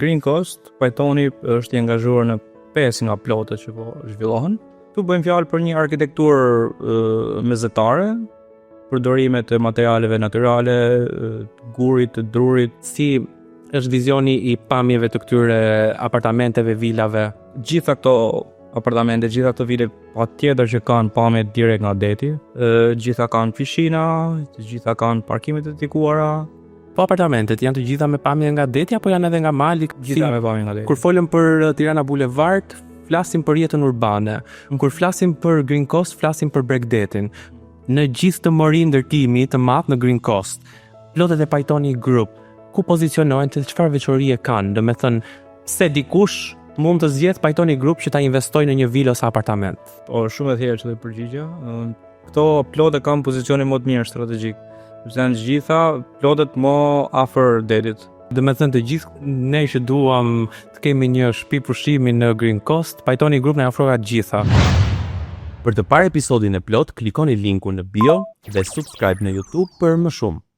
Green Coast, Pythoni është i angazhuar në 5 nga plotet që po zhvillohen. Tu bëjmë fjalë për një arkitekturë mezetare, përdorimet e materialeve natyrale, gurit, të drurit. Si është vizioni i pamjeve të këtyre apartamenteve, vilave? Gjitha këto apartamente, gjitha këto vile patjetër që kanë pamje direkt nga deti, gjitha kanë fishina, gjitha kanë parkime të dedikuara. Po apartamentet janë të gjitha me pamje nga deti apo janë edhe nga mali? Gjitha me pamje nga deti. Kur folëm për Tirana Boulevard, flasim për jetën urbane. Kur flasim për Green Coast, flasim për Bregdetin. Në gjithë të mori ndërtimi të madh në Green Coast, plotet e Pythoni Group, ku pozicionohen të çfarë veçorie kanë? Do me thënë, se dikush mund të zgjedh Pythoni Group që ta investojë në një vilë ose apartament. Po, shumë e thjeshtë është përgjigja. Këto plote kanë pozicionin më të mirë strategjik. Sepse janë gjitha plotet më afër detit. Do me thënë të gjithë ne që duam të kemi një shtëpi pushimi në Green Coast, Pythoni Group na ofron atë gjitha. Për të parë episodin e plot, klikoni linkun në bio dhe subscribe në YouTube për më shumë.